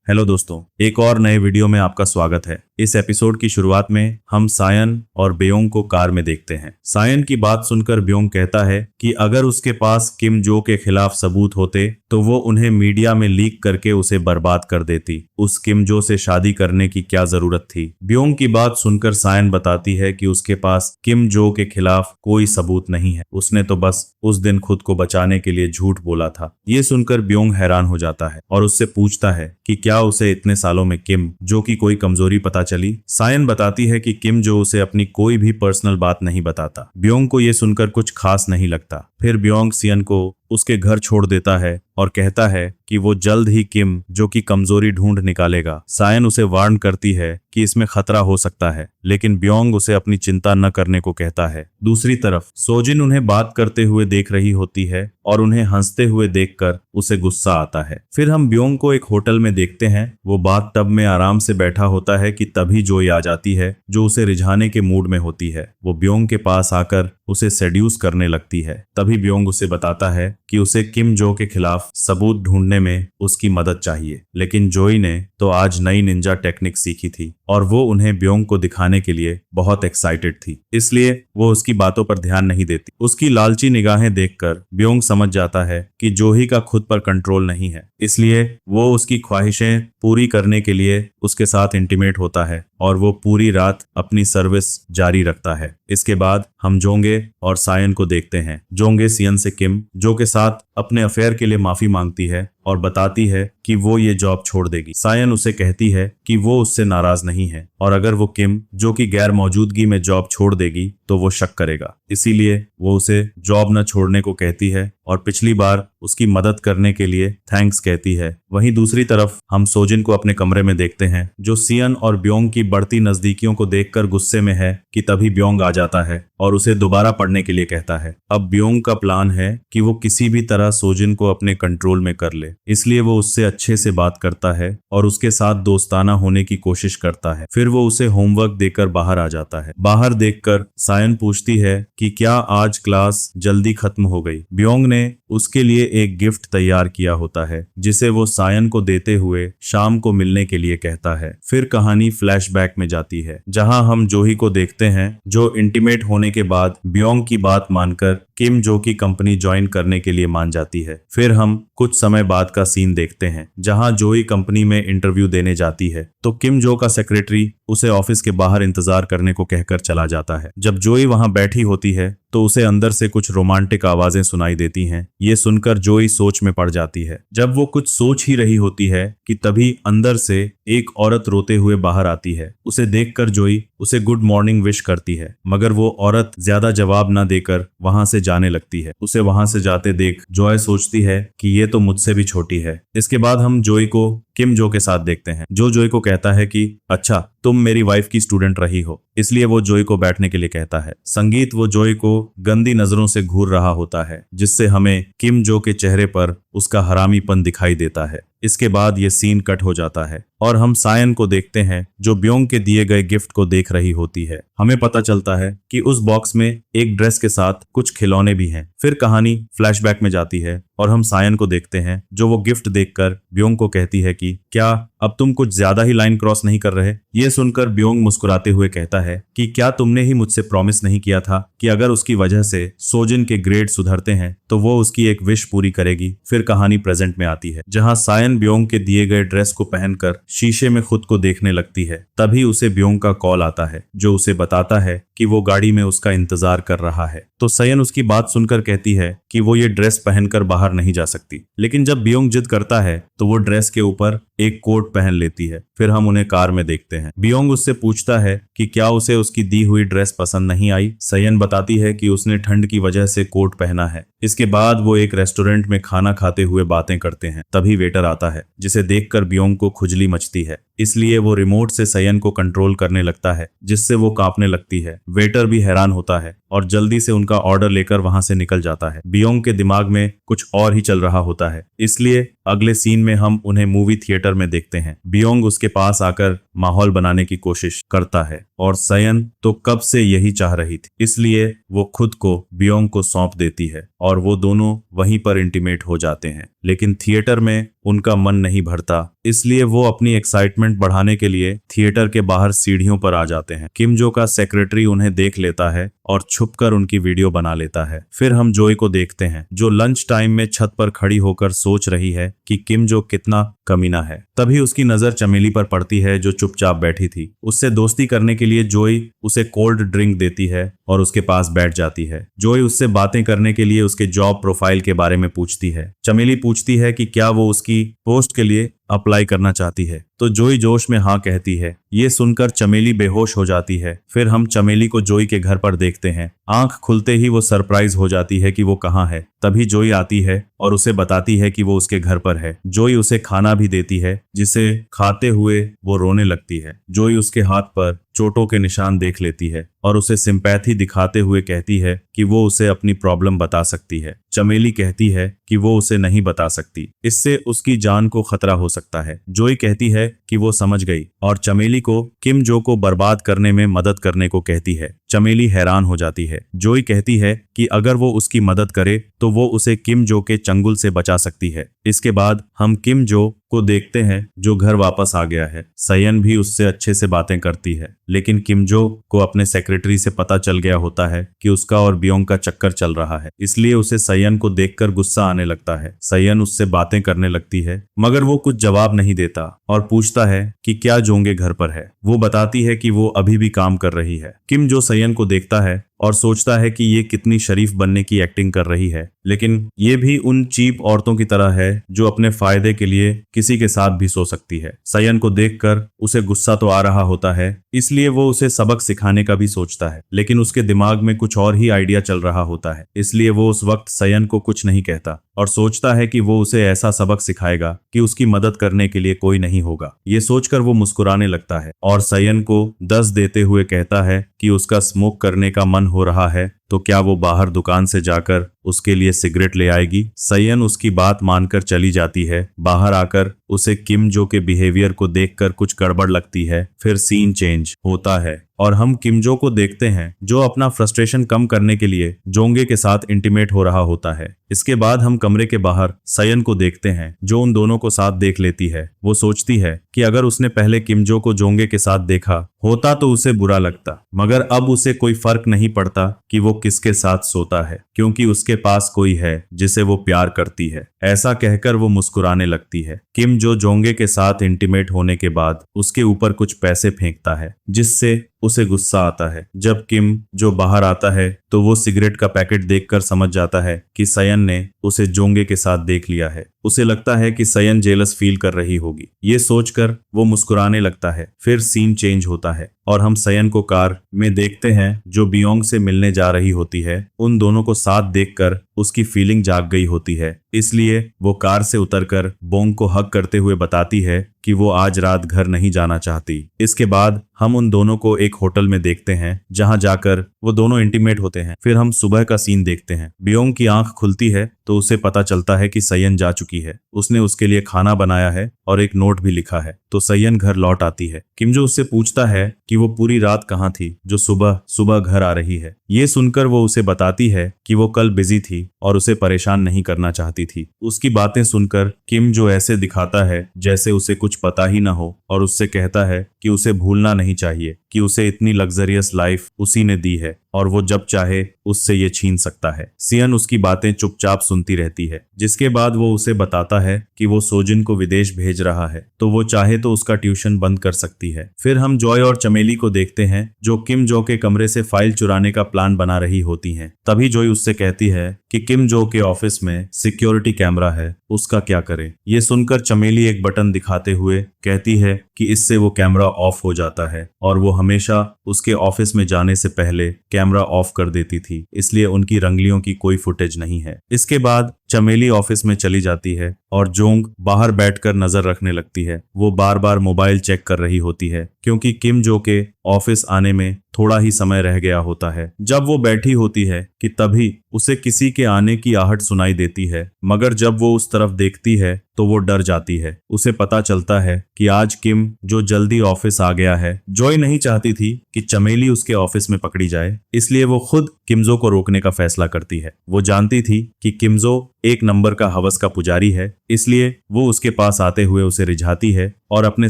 Hello दोस्तों, एक और नए वीडियो में आपका स्वागत है। इस एपिसोड की शुरुआत में हम सायन और ब्योंग को कार में देखते हैं। सायन की बात सुनकर ब्योंग कहता है कि अगर उसके पास किम जो के खिलाफ सबूत होते तो वो उन्हें मीडिया में लीक करके उसे बर्बाद कर देती। उस किम जो से शादी करने की क्या जरूरत थी। ब्योंग की बात सुनकर सायन बताती है कि उसके पास किम जो के खिलाफ कोई सबूत नहीं है, उसने तो बस उस दिन खुद को बचाने के लिए झूठ बोला था। ये सुनकर ब्योंग हैरान हो जाता है और उससे पूछता है कि क्या उसे इतने सालों में किम जो की कोई कमजोरी पता चली। सायन बताती है कि किम जो उसे अपनी कोई भी पर्सनल बात नहीं बताता। ब्योंग को ये सुनकर कुछ खास नहीं लगता। फिर ब्योंग सियन को उसके घर छोड़ देता है और कहता है कि वो जल्द ही किम जो की कमजोरी ढूंढ निकालेगा। सायन उसे वार्न करती है कि इसमें खतरा हो सकता है, लेकिन ब्योंग उसे अपनी चिंता न करने को कहता है। दूसरी तरफ सोजिन उन्हें बात करते हुए देख रही होती है और उन्हें हंसते हुए देखकर उसे गुस्सा आता है। फिर हम ब्योंग को एक होटल में देखते हैं। वो बाथ टब में आराम से बैठा होता है कि तभी जोई आ जाती है, जो उसे रिझाने के मूड में होती है। वो ब्योंग के पास आकर उसे सेड्यूस करने लगती है। तभी ब्योंग उसे बताता है कि उसे किम जो के खिलाफ सबूत ढूंढने में उसकी मदद चाहिए, लेकिन जोई ने तो आज नई निंजा टेक्निक सीखी थी और वो उन्हें ब्योंग को दिखाने के लिए बहुत एक्साइटेड थी, इसलिए वो उसकी बातों पर ध्यान नहीं देती। उसकी लालची निगाहें देखकर ब्योंग समझ जाता है कि जोही का खुद पर कंट्रोल नहीं है, इसलिए वो उसकी ख्वाहिशें पूरी करने के लिए उसके साथ इंटीमेट होता है और वो पूरी रात अपनी सर्विस जारी रखता है। इसके बाद हम जोंगे और सायन को देखते हैं। जोंगे सियन से किम जो के साथ अपने अफेयर के लिए माफी मांगती है और बताती है कि वो ये जॉब छोड़ देगी। सायन उसे कहती है कि वो उससे नाराज नहीं है और अगर वो किम जो की गैर मौजूदगी में जॉब छोड़ देगी तो वो शक करेगा, इसीलिए वो उसे जॉब न छोड़ने को कहती है और पिछली बार उसकी मदद करने के लिए थैंक्स कहती है। वहीं दूसरी तरफ हम सोजिन को अपने कमरे में देखते हैं, जो सियन और ब्योंग की बढ़ती नजदीकियों को देखकर गुस्से में है कि तभी ब्योंग आ जाता है और उसे दोबारा पढ़ने के लिए कहता है। अब ब्योंग का प्लान है कि वो किसी भी तरह सोजिन को अपने कंट्रोल में कर ले, इसलिए वो उससे अच्छे से बात करता है और उसके साथ दोस्ताना होने की कोशिश करता है। फिर वो उसे होमवर्क देकर बाहर आ जाता है। बाहर देखकर सायन पूछती है कि क्या आज क्लास जल्दी खत्म हो गई। ब्योंग ने उसके लिए एक गिफ्ट तैयार किया होता है, जिसे वो सायन को देते हुए शाम को मिलने के लिए कहता है। फिर कहानी फ्लैशबैक में जाती है, जहां हम जोही को देखते हैं, जो इंटीमेट होने के बाद ब्योंग की बात मानकर किम जो की कंपनी ज्वाइन करने के लिए मान जाती है। फिर हम कुछ समय बाद का सीन देखते हैं, जहां जोई कंपनी में इंटरव्यू देने जाती है तो किम जो का सेक्रेटरी उसे ऑफिस के बाहर इंतजार करने को कहकर चला जाता है। जब जोई वहां बैठी होती है तो उसे अंदर से कुछ रोमांटिक आवाजें सुनाई देती हैं। ये सुनकर जोई सोच में पड़ जाती है। जब वो कुछ सोच ही रही होती है कि तभी अंदर से एक औरत रोते हुए बाहर आती है। उसे देखकर जोई उसे गुड मॉर्निंग विश करती है, मगर वो औरत ज्यादा जवाब न देकर वहां से जाने लगती है। उसे वहां से जाते देख जॉय सोचती है कि ये तो मुझसे भी छोटी है। इसके बाद हम जोई को किम जो के साथ देखते हैं, जो जोई को कहता है कि अच्छा, तुम मेरी वाइफ की स्टूडेंट रही हो, इसलिए वो जोई को बैठने के लिए कहता है। संगीत वो जोई को गंदी नजरों से घूर रहा होता है, जिससे हमें किम जो के चेहरे पर उसका हरामीपन दिखाई देता है। इसके बाद ये सीन कट हो जाता है और हम सायन को देखते हैं, जो ब्योंग के दिए गए गिफ्ट को देख रही होती है। हमें पता चलता है कि उस बॉक्स में एक ड्रेस के साथ कुछ खिलौने भी हैं। फिर कहानी फ्लैशबैक में जाती है और हम सायन को देखते हैं, जो वो गिफ्ट देखकर ब्योंग को कहती है कि क्या अब तुम कुछ ज्यादा ही लाइन क्रॉस नहीं कर रहे। ये सुनकर ब्योंग मुस्कुराते हुए कहता है कि क्या तुमने ही मुझसे प्रॉमिस नहीं किया था कि अगर उसकी वजह से सोजिन के ग्रेड सुधरते हैं तो वो उसकी एक विश पूरी करेगी। फिर कहानी प्रेजेंट में आती है, जहां सायन ब्योंग के दिए गए ड्रेस को पहनकर शीशे में खुद को देखने लगती है। तभी उसे ब्योंग का कॉल आता है, जो उसे बताता है कि वो गाड़ी में उसका इंतजार कर रहा है। तो सयन उसकी बात सुनकर कहती है कि वो ये ड्रेस पहनकर बाहर नहीं जा सकती, लेकिन जब ब्योंग जिद करता है तो वो ड्रेस के ऊपर एक कोट पहन लेती है। फिर हम उन्हें कार में देखते हैं। ब्योंग उससे पूछता है कि क्या उसे उसकी दी हुई ड्रेस पसंद नहीं आई। सयन बताती है कि उसने ठंड की वजह से कोट पहना है। इसके बाद वो एक रेस्टोरेंट में खाना खाते हुए बातें करते हैं। तभी वेटर आता है, जिसे देखकर ब्योंग को खुजली मचती है, इसलिए वो रिमोट से सयन को कंट्रोल करने लगता है, जिससे वो कांपने लगती है। वेटर भी हैरान होता है और जल्दी से उनका ऑर्डर लेकर वहां से निकल जाता है। ब्योंग के दिमाग में कुछ और ही चल रहा होता है, इसलिए अगले सीन में हम उन्हें मूवी थिएटर में देखते हैं। ब्योंग उसके पास आकर माहौल बनाने की कोशिश करता है और सयन तो कब से यही चाह रही थी, इसलिए वो खुद को ब्योंग को सौंप देती है और वो दोनों वहीं पर इंटीमेट हो जाते हैं। लेकिन थिएटर में उनका मन नहीं भरता, इसलिए वो अपनी एक्साइटमेंट बढ़ाने के लिए थिएटर के बाहर सीढ़ियों पर आ जाते हैं। किम जो का सेक्रेटरी उन्हें देख लेता है और छुपकर उनकी वीडियो बना लेता है। फिर हम जोई को देखते हैं जो लंच टाइम में छत पर खड़ी होकर सोच रही है कि किम जो कितना कमीना है। तभी उसकी नजर चमेली पर पड़ती है जो चुपचाप बैठी थी। उससे दोस्ती करने के लिए जोई उसे कोल्ड ड्रिंक देती है और उसके पास बैठ जाती है। जोई उससे बातें करने के लिए उसके जॉब प्रोफाइल के बारे में पूछती है। चमेली पूछती है कि क्या वो उसकी पोस्ट के लिए अप्लाई करना चाहती है, तो जोई जोश में हाँ कहती है। ये सुनकर चमेली बेहोश हो जाती है। फिर हम चमेली को जोई के घर पर देखते हैं। आंख खुलते ही वो सरप्राइज हो जाती है कि वो कहाँ है। तभी जोई आती है और उसे बताती है कि वो उसके घर पर है। जोई उसे खाना भी देती है जिसे खाते हुए वो रोने लगती है। जोई उसके हाथ पर चोटों के निशान देख लेती है और उसे सिंपैथी दिखाते हुए कहती है कि वो उसे अपनी प्रॉब्लम बता सकती है। चमेली कहती है कि वो उसे नहीं बता सकती, इससे उसकी जान को खतरा हो सकता है। जोई कहती है कि वो समझ गई और चमेली को किम जो को बर्बाद करने में मदद करने को कहती है। चमेली हैरान हो जाती है। जोई कहती है कि अगर वो उसकी मदद करे तो वो उसे किम जो के चंगुल से बचा सकती है। इसके बाद हम किम जो को देखते हैं जो घर वापस आ गया है। सयन भी उससे अच्छे से बातें करती है, लेकिन किम जो को अपने सेक्रेटरी से पता चल गया होता है कि उसका और बियोंग का चक्कर चल रहा है, इसलिए उसे सयन को देखकर गुस्सा आने लगता है। सयन उससे बातें करने लगती है मगर वो कुछ जवाब नहीं देता और पूछता है कि क्या जोंगे घर पर है। वो बताती है कि वो अभी भी काम कर रही है। किम जो सयन को देखता है और सोचता है कि ये कितनी शरीफ बनने की एक्टिंग कर रही है, लेकिन ये भी उन चीप औरतों की तरह है जो अपने फायदे के लिए किसी के साथ भी सो सकती है। सयन को देखकर उसे गुस्सा तो आ रहा होता है, इसलिए वो उसे सबक सिखाने का भी सोचता है, लेकिन उसके दिमाग में कुछ और ही आइडिया चल रहा होता है, इसलिए वो उस वक्त सयन को कुछ नहीं कहता और सोचता है कि वो उसे ऐसा सबक सिखाएगा कि उसकी मदद करने के लिए कोई नहीं होगा। ये सोचकर वो मुस्कुराने लगता है और सयन को 10 देते हुए कहता है कि उसका स्मोक करने का मन हो रहा है तो क्या वो बाहर दुकान से जाकर उसके लिए सिगरेट ले आएगी। सयन उसकी बात मानकर चली जाती है। बाहर आकर उसे किम जो के बिहेवियर को देखकर कुछ गड़बड़ लगती है। फिर सीन चेंज होता है और हम किम जो को देखते हैं जो अपना फ्रस्ट्रेशन कम करने के लिए जोंगे के साथ इंटीमेट हो रहा होता है। इसके बाद हम कमरे के बाहर सयन को देखते हैं जो उन दोनों को साथ देख लेती है। वो सोचती है कि अगर उसने पहले किम जो को जोंगे के साथ देखा होता तो उसे बुरा लगता, मगर अब उसे कोई फर्क नहीं पड़ता कि वो किसके साथ सोता है, क्योंकि उसके पास कोई है जिसे वो प्यार करती है। ऐसा कहकर वो मुस्कुराने लगती है। किम जो जोंगे के साथ इंटीमेट होने के बाद उसके ऊपर कुछ पैसे फेंकता है जिससे उसे गुस्सा आता है। जब किम जो बाहर आता है तो वो सिगरेट का पैकेट देखकर समझ जाता है कि सयन ने उसे जोंगे के साथ देख लिया है। उसे लगता है कि सयन जेलस फील कर रही होगी। ये सोचकर वो मुस्कुराने लगता है। फिर सीन चेंज होता है और हम सयन को कार में देखते हैं जो बियोंग से मिलने जा रही होती है। उन दोनों को साथ देखकर उसकी फीलिंग जाग गई होती है, इसलिए वो कार से उतरकर बोंग को हग करते हुए बताती है कि वो आज रात घर नहीं जाना चाहती। इसके बाद हम उन दोनों को एक होटल में देखते हैं जहां जाकर वो दोनों इंटीमेट होते हैं। फिर हम सुबह का सीन देखते हैं। बियोंग की आंख खुलती है तो उसे पता चलता है कि सयन जा चुकी है। उसने उसके लिए खाना बनाया है और एक नोट भी लिखा है। तो सयन घर लौट आती है। किम जो उससे पूछता है कि वो पूरी रात कहाँ थी जो सुबह सुबह घर आ रही है। ये सुनकर वो उसे बताती है कि वो कल बिजी थी और उसे परेशान नहीं करना चाहती थी। उसकी बातें सुनकर किम जो ऐसे दिखाता है जैसे उसे कुछ पता ही ना हो और उससे कहता है कि उसे भूलना नहीं चाहिए कि उसे इतनी लग्जरियस लाइफ उसी ने दी है और वो जब चाहे उससे ये छीन सकता है। सियन उसकी बातें चुपचाप सुनती रहती है, जिसके बाद वो उसे बताता है कि वो सोजिन को विदेश भेज रहा है तो वो चाहे तो उसका ट्यूशन बंद कर सकती है। फिर हम जॉय और चमेली को देखते हैं जो किम जो के कमरे से फाइल चुराने का प्लान बना रही होती हैं। तभी जॉय उससे कहती है कि किम जो के ऑफिस में सिक्योरिटी कैमरा है, उसका क्या करें। ये सुनकर चमेली एक बटन दिखाते हुए कहती है कि इससे वो कैमरा ऑफ हो जाता है और वो हमेशा उसके ऑफिस में जाने से पहले कैमरा ऑफ कर देती थी, इसलिए उनकी रंगलियों की कोई फुटेज नहीं है। इसके बाद चमेली ऑफिस में चली जाती है और जोंग बाहर बैठकर नजर रखने लगती है। वो बार बार मोबाइल चेक कर रही होती है क्योंकि किम जो के ऑफिस आने में थोड़ा ही समय रह गया होता है। जब वो बैठी होती है कि तभी उसे किसी के आने की आहट सुनाई देती है, मगर जब वो उस तरफ देखती है तो वो डर जाती है। उसे पता चलता है कि आज किम जो जल्दी ऑफिस आ गया है। जॉय नहीं चाहती थी कि चमेली उसके ऑफिस में पकड़ी जाए, इसलिए वो खुद किमजो को रोकने का फैसला करती है। वो जानती थी कि किमजो एक नंबर का हवस का पुजारी है, इसलिए वो उसके पास आते हुए उसे रिझाती है और अपने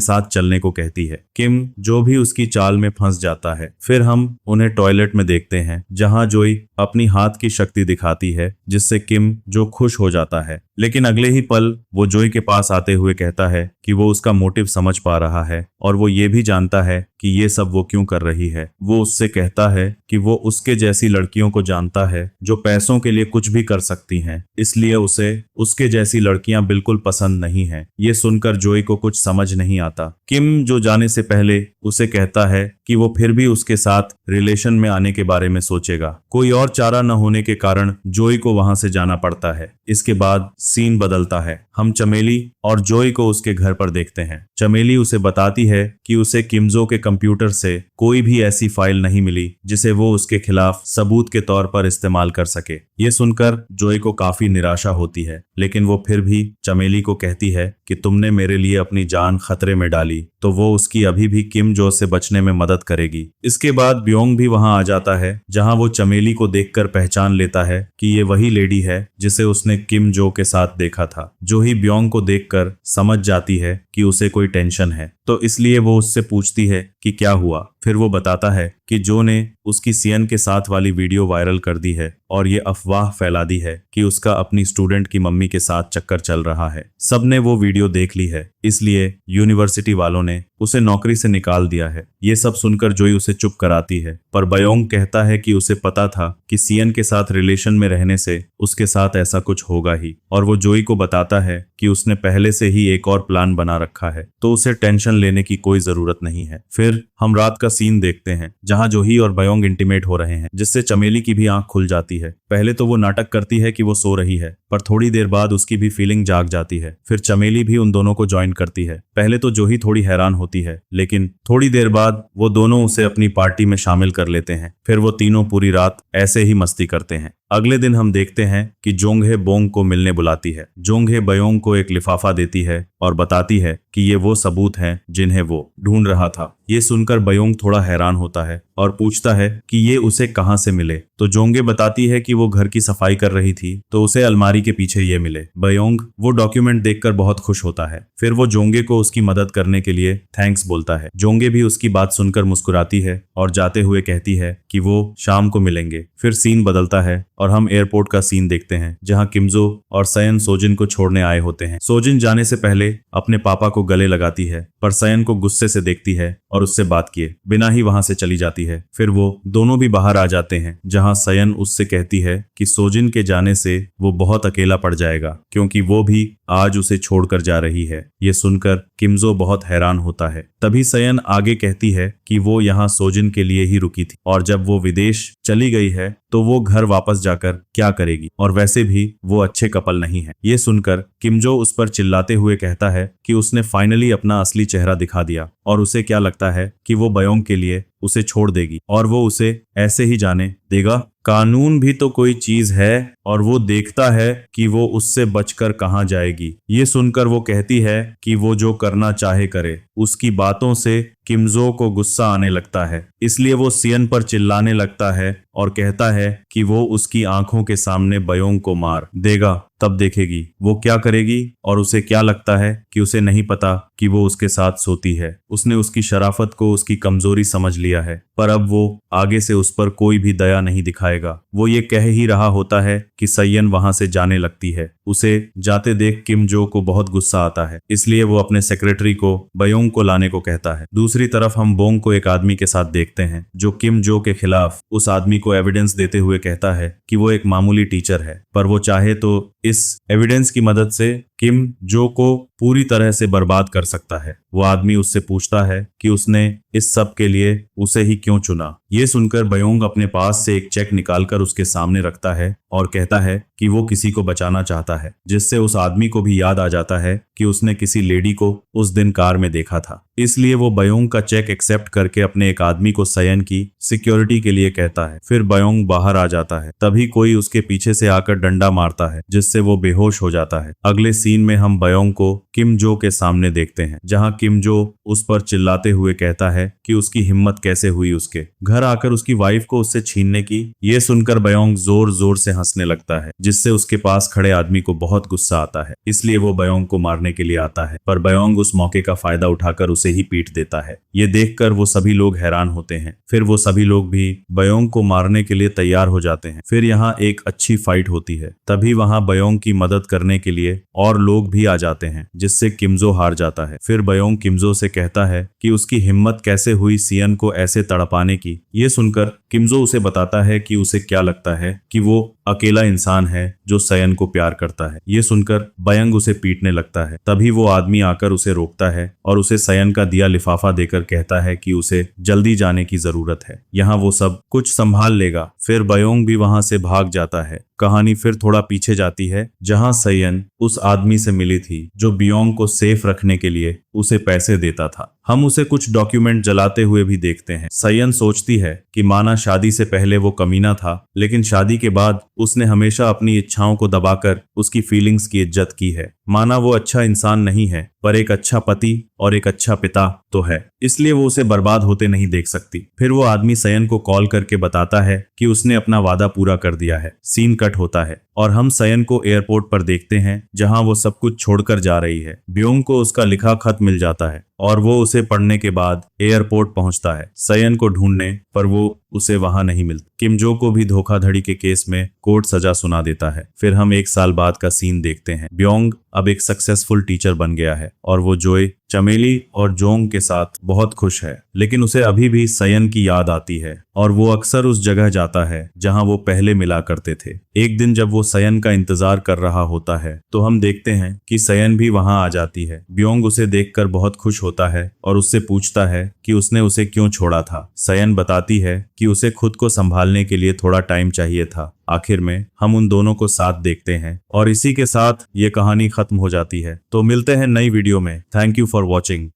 साथ चलने को कहती है। किम जो भी उसकी चाल में फंस जाता है। फिर हम उन्हें टॉयलेट में देखते हैं जहां जोई अपनी हाथ की शक्ति दिखाती है, जिससे किम जो खुश हो जाता है। लेकिन अगले ही पल वो जोई के पास आते हुए कहता है कि वो उसका मोटिव समझ पा रहा है और वो ये भी जानता है कि ये सब वो क्यों कर रही है। वो उससे कहता है कि वो उसके जैसी लड़कियों को जानता है जो पैसों के लिए कुछ भी कर सकती हैं, इसलिए उसे उसके जैसी लड़कियां बिल्कुल पसंद नहीं हैं। ये सुनकर जोई को कुछ समझ नहीं आता। किम जो जाने से पहले उसे कहता है कि वो फिर भी उसके साथ रिलेशन में आने के बारे में सोचेगा। कोई और चारा न होने के कारण जोई को वहां से जाना पड़ता है। इसके बाद सीन बदलता है। हम चमेली और जोई को उसके घर पर देखते हैं। चमेली उसे बताती है कि उसे किमजो के कंप्यूटर से कोई भी ऐसी फाइल नहीं मिली जिसे वो उसके खिलाफ सबूत के तौर पर इस्तेमाल कर सके। ये सुनकर जोई को काफी निराशा होती है, लेकिन वो फिर भी चमेली को कहती है कि तुमने मेरे लिए अपनी जान खतरे में डाली तो वो उसकी अभी भी किम जो से बचने में मदद करेगी। इसके बाद ब्योंग भी वहां आ जाता है, जहां वो चमेली को देखकर पहचान लेता है कि ये वही लेडी है जिसे उसने किम जो के साथ देखा था। जो ही ब्योंग को देखकर समझ जाती है कि उसे कोई टेंशन है, तो इसलिए वो उससे पूछती है कि क्या हुआ। फिर वो बताता है कि जो ने उसकी सियन के साथ वाली वीडियो वायरल कर दी है और ये अफवाह फैला दी है कि उसका अपनी स्टूडेंट की मम्मी के साथ चक्कर चल रहा है। सबने वो वीडियो देख ली है, इसलिए यूनिवर्सिटी वालों ने उसे नौकरी से निकाल दिया है। ये सब सुनकर जोई उसे चुप कराती है, पर बयोंग कहता है कि उसे पता था कि सियन के साथ रिलेशन में रहने से उसके साथ ऐसा कुछ होगा ही, और वो जोई को बताता है कि उसने पहले से ही एक और प्लान बना रखा है, तो उसे टेंशन लेने की कोई जरूरत नहीं है। फिर हम रात का सीन देखते हैं जहां जोही और बयोंग इंटीमेट हो रहे हैं, जिससे चमेली की भी आंख खुल जाती है। पहले तो वो नाटक करती है कि वो सो रही है, पर थोड़ी देर बाद उसकी भी फीलिंग जाग जाती है। फिर चमेली भी उन दोनों को ज्वाइन करती है। पहले तो जोही थोड़ी हैरान होती है, लेकिन थोड़ी देर बाद वो दोनों उसे अपनी पार्टी में शामिल कर लेते हैं। फिर वो तीनों पूरी रात ऐसे ही मस्ती करते हैं। अगले दिन हम देखते हैं कि जोंगहे बोंग को मिलने बुलाती है। जोंगहे बयोंग को एक लिफाफा देती है और बताती है कि ये वो सबूत हैं जिन्हें वो ढूंढ रहा था। ये सुनकर बयोंग थोड़ा हैरान होता है और पूछता है कि ये उसे कहां से मिले, तो जोंगे बताती है कि वो घर की सफाई कर रही थी तो उसे अलमारी के पीछे ये मिले। बयोंग वो डॉक्यूमेंट देखकर बहुत खुश होता है। फिर वो जोंगे को उसकी मदद करने के लिए थैंक्स बोलता है। जोंगे भी उसकी बात सुनकर मुस्कुराती है और जाते हुए कहती है कि वो शाम को मिलेंगे। फिर सीन बदलता है और हम एयरपोर्ट का सीन देखते हैं, जहां किमजो और सयन सोजिन को छोड़ने आए होते हैं। सोजिन जाने से पहले अपने पापा को गले लगाती है, पर सयन को गुस्से से देखती है और उससे बात किए बिना ही वहां से चली जाती है। फिर वो दोनों भी बाहर आ जाते हैं, जहां सयन उससे कहती है कि सोजिन के जाने से वो बहुत अकेला पड़ जाएगा, क्योंकि वो भी आज उसे छोड़कर जा रही है। ये सुनकर किमजो बहुत हैरान होता है। तभी सयन आगे कहती है कि वो यहाँ सोजिन के लिए ही रुकी थी, और जब वो विदेश चली गई है तो वो घर वापस जाकर क्या करेगी, और वैसे भी वो अच्छे कपल नहीं है। ये सुनकर किमजो उस पर चिल्लाते हुए कहता है कि उसने फाइनली अपना असली चेहरा दिखा दिया और उसे क्या लगता है कि वो बयोंग के लिए उसे छोड़ देगी और वो उसे ऐसे ही जाने देगा। कानून भी तो कोई चीज है और वो देखता है कि वो उससे बचकर कहां जाएगी। ये सुनकर वो कहती है कि वो जो करना चाहे करे। उसकी बातों से किमजो को गुस्सा आने लगता है, इसलिए वो सियन पर चिल्लाने लगता है और कहता है कि वो उसकी आंखों के सामने बयोंग को मार देगा, तब देखेगी वो क्या करेगी। और उसे क्या लगता है कि उसे नहीं पता कि वो उसके साथ सोती है। उसने उसकी शराफत को उसकी कमजोरी समझ लिया है, पर अब वो आगे से उस पर कोई भी दया नहीं दिखाएगा। वो ये कह ही रहा होता है कि सयन वहां से जाने लगती है। उसे जाते देख किम जो को बहुत गुस्सा आता है, इसलिए वो अपने सेक्रेटरी को बयोंग को लाने को कहता है। दूसरी तरफ हम बोंग को एक आदमी के साथ देखते हैं जो किम जो के खिलाफ उस आदमी को एविडेंस देते हुए कहता है कि वो एक मामूली टीचर है, पर वो चाहे तो इस एविडेंस की मदद से किम जो को पूरी तरह से बर्बाद कर सकता है। वो आदमी उससे पूछता है कि उसने इस सब के लिए उसे ही क्यों चुना। ये सुनकर बयोंग अपने पास से एक चेक निकालकर उसके सामने रखता है और कहता है कि वो किसी को बचाना चाहता है, जिससे उस आदमी को भी याद आ जाता है कि उसने किसी लेडी को उस दिन कार में देखा था। इसलिए वो बयोंग का चेक एक्सेप्ट करके अपने एक आदमी को सयन की सिक्योरिटी के लिए कहता है। फिर बयोंग बाहर आ जाता है, तभी कोई उसके पीछे से आकर डंडा मारता है, जिससे जिससे वो बेहोश हो जाता है। अगले सीन में हम बयोंग को किम जो के सामने देखते हैं, जहां किम जो उस पर चिल्लाते हुए कहता है कि उसकी हिम्मत कैसे हुई उसके घर आकर उसकी वाइफ को उससे छीनने की। ये सुनकर बयोंग जोर जोर से हंसने लगता है, जिससे उसके पास खड़े आदमी को बहुत गुस्सा आता है। इसलिए वो बयोंग को मारने के लिए आता है, पर बयोंग उस मौके का फायदा उठाकर उसे ही पीट देता है। ये देखकर वो सभी लोग हैरान होते हैं। फिर वो सभी लोग भी बयोंग को मारने के लिए तैयार हो जाते हैं। फिर यहाँ एक अच्छी फाइट होती है। तभी वहां बयोंग की मदद करने के लिए और लोग भी आ जाते हैं, जिससे किमजो हार जाता है। फिर बयोंग किमजो से कहता है कि उसकी हिम्मत कैसे हुई सियन को ऐसे तड़पाने की। ये सुनकर किमजो उसे बताता है कि उसे क्या लगता है कि वो अकेला इंसान है जो सयन को प्यार करता है। ये सुनकर बयंग उसे पीटने लगता है। तभी वो आदमी आकर उसे रोकता है और उसे सयन का दिया लिफाफा देकर कहता है कि उसे जल्दी जाने की जरूरत है, यहाँ वो सब कुछ संभाल लेगा। फिर बयोंग भी वहां से भाग जाता है। कहानी फिर थोड़ा पीछे जाती है, जहां सयन उस आदमी से मिली थी जो बियोंग को सेफ रखने के लिए उसे पैसे देता था। हम उसे कुछ डॉक्यूमेंट जलाते हुए भी देखते हैं। सयन सोचती है कि माना शादी से पहले वो कमीना था, लेकिन शादी के बाद उसने हमेशा अपनी इच्छाओं को दबाकर उसकी फीलिंग्स की इज्जत की है। माना वो अच्छा इंसान नहीं है, पर एक अच्छा पति और एक अच्छा पिता तो है, इसलिए वो उसे बर्बाद होते नहीं देख सकती। फिर वो आदमी सयन को कॉल करके बताता है कि उसने अपना वादा पूरा कर दिया है। सीन कट होता है और हम सयन को एयरपोर्ट पर देखते हैं, जहां वो सब कुछ छोड़कर जा रही है। ब्योंग को उसका लिखा खत मिल जाता है और वो उसे पढ़ने के बाद एयरपोर्ट पहुंचता है सयन को ढूंढने, पर वो उसे वहां नहीं मिलता। किम जो को भी धोखाधड़ी के केस में कोर्ट सजा सुना देता है। फिर हम एक साल बाद का सीन देखते हैं। ब्योंग अब एक सक्सेसफुल टीचर बन गया है और वो जोय, चमेली और जोंग के साथ बहुत खुश है, लेकिन उसे अभी भी सयन की याद आती है और वो अक्सर उस जगह जाता है जहां वो पहले मिला करते थे। एक दिन जब वो सयन का इंतजार कर रहा होता है, तो हम देखते हैं कि सयन भी वहां आ जाती है। ब्योंग उसे देखकर बहुत खुश होता है और उससे पूछता है कि उसने उसे क्यों छोड़ा था। सयन बताती है कि उसे खुद को संभालने के लिए थोड़ा टाइम चाहिए था। आखिर में हम उन दोनों को साथ देखते हैं और इसी के साथ ये कहानी खत्म हो जाती है। तो मिलते हैं नई वीडियो में। Thank you for watching.